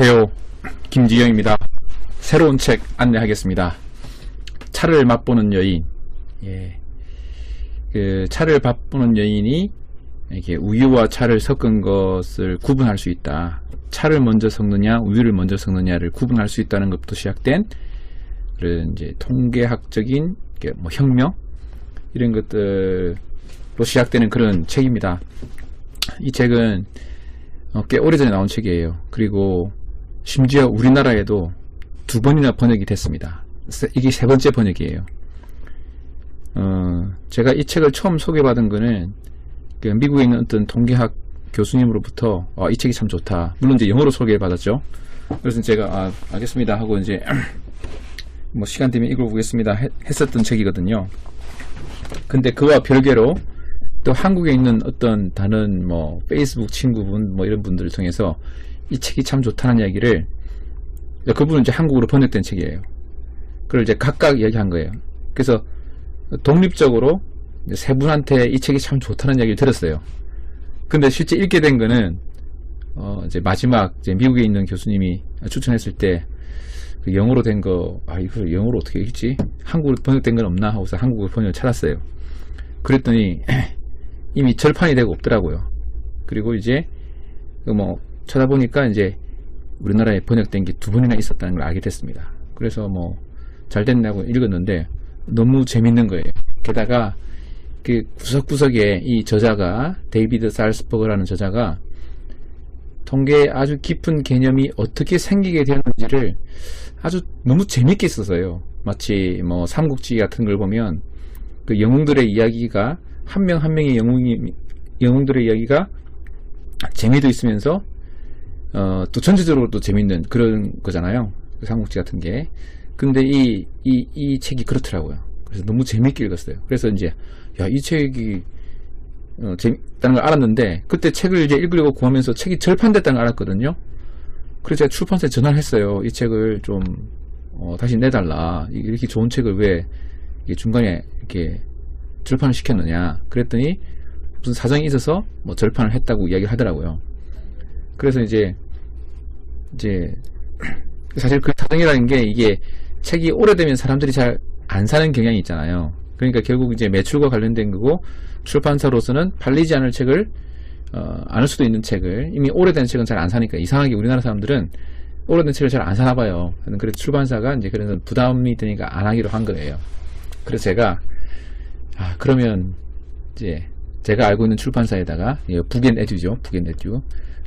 안녕하세요. 김지영입니다. 새로운 책 안내하겠습니다. 차를 맛보는 여인. 그 차를 맛보는 여인이 이렇게 우유와 차를 섞은 것을 구분할 수 있다. 차를 먼저 섞느냐, 우유를 먼저 섞느냐를 구분할 수 있다는 것부터 시작된 그런 이제 통계학적인 뭐 혁명 이런 것들로 시작되는 그런 책입니다. 이 책은 꽤 오래전에 나온 책이에요. 그리고 심지어 우리나라에도 2번이나 번역이 됐습니다. 이게 3번째 번역이에요. 제가 이 책을 처음 소개받은 거는 그 미국에 있는 어떤 통계학 교수님으로부터 이 책이 참 좋다. 물론 이제 영어로 소개받았죠. 그래서 제가 알겠습니다 하고 이제 뭐 시간 되면 읽어보겠습니다 했었던 책이거든요. 근데 그와 별개로 또 한국에 있는 어떤 다른 뭐 페이스북 친구분 뭐 이런 분들을 통해서 이 책이 참 좋다는 이야기를, 그분은 이제 한국어로 번역된 책이에요. 그걸 이제 각각 이야기한 거예요. 그래서 독립적으로 세 분한테 이 책이 참 좋다는 이야기를 들었어요. 근데 실제 읽게 된 거는 이제 마지막 이제 미국에 있는 교수님이 추천했을 때 그 영어로 된 거, 이걸 영어로 어떻게 읽지? 한국어로 번역된 건 없나 하고서 한국어 번역을 찾았어요. 그랬더니 이미 절판이 되고 없더라고요. 그리고 이제 뭐 찾아보니까 이제 우리나라에 번역된 게 2번이나 있었다는 걸 알게 됐습니다. 그래서 뭐 잘 됐냐고 읽었는데 너무 재밌는 거예요. 게다가 그 구석구석에 이 저자가 데이비드 살스버그라는 저자가 통계의 아주 깊은 개념이 어떻게 생기게 되었는지를 아주 너무 재밌게 썼어요. 마치 뭐 삼국지 같은 걸 보면 그 영웅들의 이야기가 한 명 한 명의 영웅들의 이야기가 재미도 있으면서 또 전체적으로도 재밌는 그런 거잖아요. 그 삼국지 같은 게. 근데 이 책이 그렇더라고요. 그래서 너무 재밌게 읽었어요. 그래서 이제 이 책이 재밌다는 걸 알았는데, 그때 책을 이제 읽으려고 구하면서 책이 절판됐다는 걸 알았거든요. 그래서 제가 출판사에 전화를 했어요. 이 책을 좀 다시 내달라. 이렇게 좋은 책을 왜 중간에 이렇게 절판을 시켰느냐. 그랬더니 무슨 사정이 있어서 뭐 절판을 했다고 이야기를 하더라고요. 그래서 이제 사실 그 사정이라는 게, 이게 책이 오래되면 사람들이 잘 안 사는 경향이 있잖아요. 그러니까 결국 이제 매출과 관련된 거고, 출판사로서는 팔리지 않을 책을 않을 수도 있는 책을, 이미 오래된 책은 잘 안 사니까, 이상하게 우리나라 사람들은 오래된 책을 잘 안 사나 봐요. 그래서 출판사가 이제 그래서 부담이 되니까 안 하기로 한 거예요. 그래서 제가 그러면 이제 제가 알고 있는 출판사에다가 북앤에듀죠. 북앤에듀.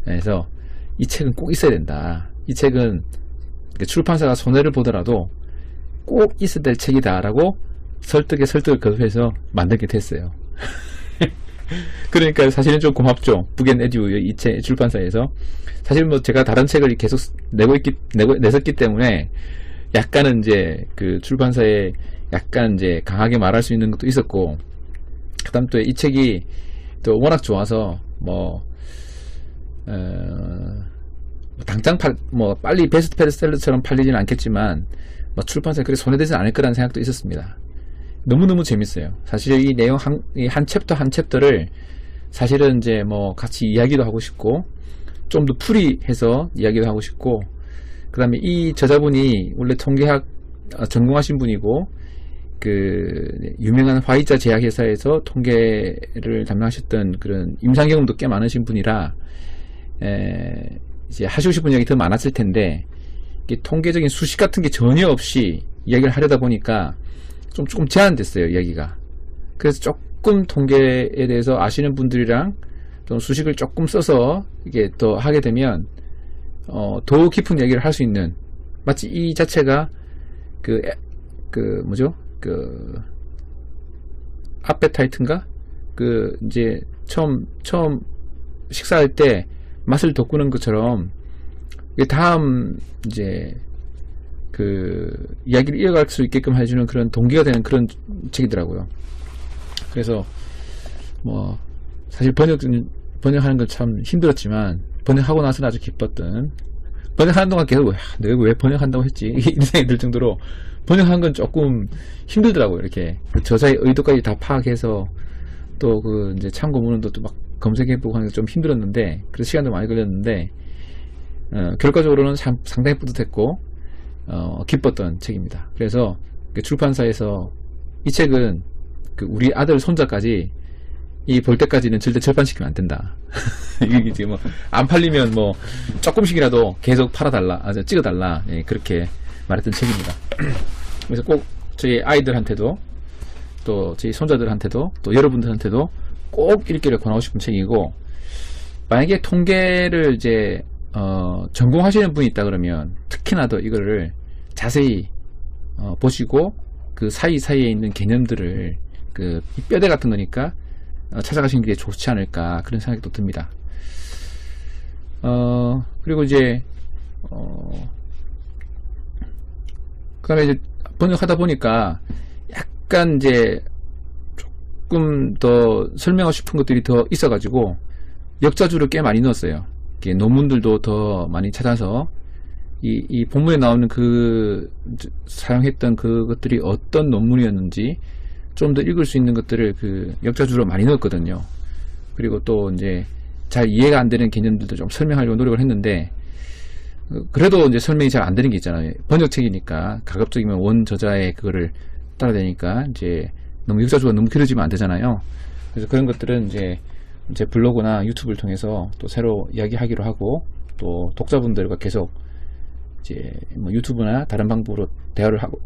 그래서 이 책은 꼭 있어야 된다. 이 책은 출판사가 손해를 보더라도 꼭 있어야 될 책이다라고 설득을 거듭해서 만들게 됐어요. 그러니까 사실은 좀 고맙죠. 북앤에듀 이 책 출판사에서. 사실 뭐 제가 다른 책을 계속 냈었기 때문에 약간은 이제 그 출판사에 약간 이제 강하게 말할 수 있는 것도 있었고, 그 다음 또 이 책이 또 워낙 좋아서 당장 빨리 베스트셀러처럼 팔리지는 않겠지만 출판사에 그렇게 손해되지 않을 거라는 생각도 있었습니다. 너무너무 재밌어요. 사실 이 내용 한 챕터 한 챕터를 사실은 이제 뭐 같이 이야기도 하고 싶고, 좀 더 풀이해서 이야기도 하고 싶고, 그 다음에 이 저자분이 원래 통계학 전공하신 분이고, 그 유명한 화이자 제약회사에서 통계를 담당하셨던 그런 임상 경험도 꽤 많으신 분이라 이제 하시고 싶은 이야기 더 많았을 텐데, 통계적인 수식 같은 게 전혀 없이 이야기를 하려다 보니까 조금 제한됐어요, 이야기가. 그래서 조금 통계에 대해서 아시는 분들이랑 좀 수식을 조금 써서 이게 더 하게 되면 더 깊은 이야기를 할 수 있는, 마치 이 자체가 뭐죠? 아페타이트인가? 이제 처음 식사할 때 맛을 돋구는 것처럼 다음 이제 이야기를 이어갈 수 있게끔 해주는 그런 동기가 되는 그런 책이더라고요. 그래서 뭐 사실 번역하는 건 참 힘들었지만, 번역하고 나서는 아주 기뻤던, 번역하는 동안 계속 내가 왜 번역한다고 했지 이런 생각이 들 정도로 번역하는 건 조금 힘들더라고요. 이렇게 저자의 의도까지 다 파악해서 또 이제 참고문헌도 또 막 검색해보고 하는 게 좀 힘들었는데, 그래서 시간도 많이 걸렸는데, 결과적으로는 상당히 뿌듯했고 기뻤던 책입니다. 그래서 출판사에서 이 책은 우리 아들 손자까지 볼 때까지는 절대 절판시키면 안 된다. 이게 뭐 안 팔리면 뭐 조금씩이라도 계속 팔아달라, 찍어달라, 그렇게 말했던 책입니다. 그래서 꼭 저희 아이들한테도 또 저희 손자들한테도 또 여러분들한테도 꼭 읽기를 권하고 싶은 책이고, 만약에 통계를 이제 전공하시는 분이 있다 그러면 특히나 더 이거를 자세히 보시고 그 사이사이에 있는 개념들을 이 뼈대 같은 거니까 찾아가시는 게 좋지 않을까 그런 생각이 또 듭니다. 그리고 이제 그 다음에 이제 번역하다 보니까 약간 이제 조금 더 설명하고 싶은 것들이 더 있어가지고 역자주를 꽤 많이 넣었어요. 논문들도 더 많이 찾아서 이 본문에 나오는 사용했던 그것들이 어떤 논문이었는지 좀 더 읽을 수 있는 것들을 역자주로 많이 넣었거든요. 그리고 또 이제 잘 이해가 안 되는 개념들도 좀 설명하려고 노력을 했는데, 그래도 이제 설명이 잘 안 되는 게 있잖아요. 번역책이니까 가급적이면 원 저자의 그거를 따라야 되니까 이제 너무 역자주가 너무 길어지면 안 되잖아요. 그래서 그런 것들은 이제 블로그나 유튜브를 통해서 또 새로 이야기하기로 하고, 또 독자분들과 계속 이제 뭐 유튜브나 다른 방법으로 대화를 하고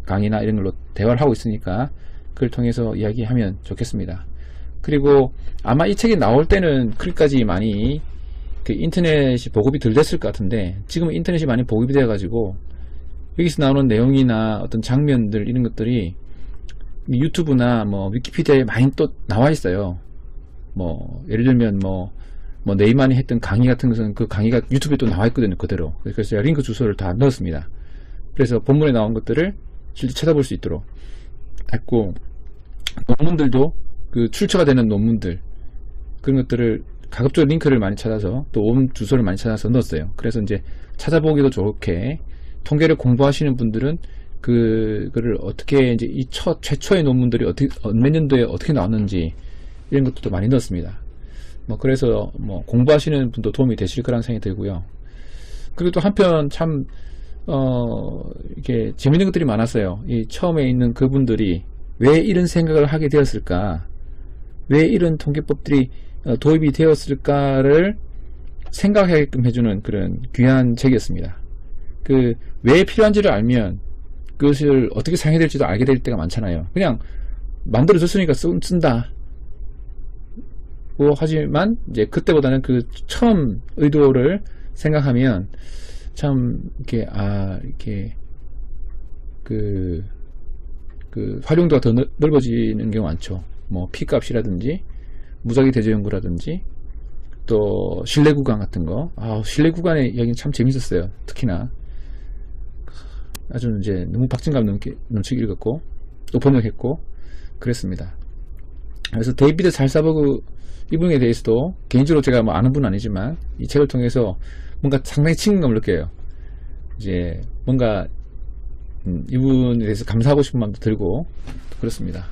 강의나 이런 걸로 대화를 하고 있으니까 그걸 통해서 이야기하면 좋겠습니다. 그리고 아마 이 책이 나올 때는 그렇게까지 많이 인터넷이 보급이 덜 됐을 것 같은데, 지금은 인터넷이 많이 보급이 되어 가지고 여기서 나오는 내용이나 어떤 장면들 이런 것들이 유튜브나 뭐 위키피디아에 많이 또 나와 있어요. 뭐 예를 들면 뭐 네이만이 했던 강의 같은 것은 그 강의가 유튜브에 또 나와 있거든요, 그대로. 그래서 제가 링크 주소를 다 넣었습니다. 그래서 본문에 나온 것들을 실제 찾아볼 수 있도록 했고, 논문들도 출처가 되는 논문들 그런 것들을 가급적 링크를 많이 찾아서 또 온 주소를 많이 찾아서 넣었어요. 그래서 이제 찾아보기도 좋게, 통계를 공부하시는 분들은 그거를 어떻게 이제 최초의 논문들이 몇 년도에 어떻게 나왔는지 이런 것도 많이 넣었습니다. 뭐 그래서 뭐 공부하시는 분도 도움이 되실 거라는 생각이 들고요. 그리고 또 한편 참 이렇게 재밌는 것들이 많았어요. 이 처음에 있는 그분들이 왜 이런 생각을 하게 되었을까, 왜 이런 통계법들이 도입이 되었을까를 생각하게끔 해주는 그런 귀한 책이었습니다. 왜 필요한지를 알면 그것을 어떻게 사용해야 될지도 알게 될 때가 많잖아요. 그냥 만들어졌으니까 쓴다. 하지만 이제 그때보다는 처음 의도를 생각하면 참 이렇게 활용도가 더 넓어지는 경우가 많죠. 뭐 P값이라든지 무작위 대조 연구라든지 또 신뢰 구간 같은 거. 신뢰 구간의 이야기는 참 재밌었어요. 특히나 아주 이제 너무 박진감 넘치게 읽었고 또 번역했고 그랬습니다. 그래서 데이비드 살사버그 이분에 대해서도 개인적으로 제가 뭐 아는 분은 아니지만 이 책을 통해서 뭔가 상당히 친근감을 느껴요. 이제 뭔가 이분에 대해서 감사하고 싶은 마음도 들고 그렇습니다.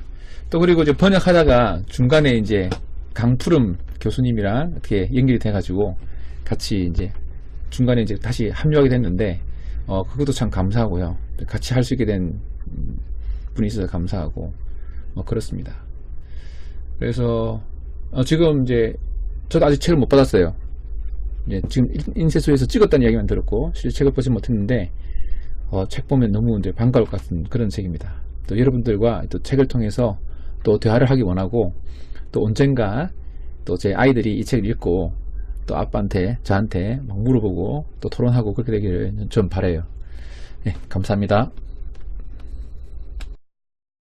또 그리고 이제 번역하다가 중간에 이제 강푸름 교수님이랑 이렇게 연결이 돼가지고 같이 이제 중간에 이제 다시 합류하게 됐는데 그것도 참 감사하고요. 같이 할 수 있게 된 분이 있어서 감사하고 그렇습니다. 그래서 지금 이제 저도 아직 책을 못 받았어요. 이제 지금 인쇄소에서 찍었다는 이야기만 들었고 실제 책을 보지 못했는데 책 보면 너무 이제 반가울 것 같은 그런 책입니다. 또 여러분들과 또 책을 통해서 또 대화를 하기 원하고, 또 언젠가 또 제 아이들이 이 책을 읽고 또 아빠한테 저한테 막 물어보고 또 토론하고 그렇게 되기를 좀 바라요. 네, 감사합니다.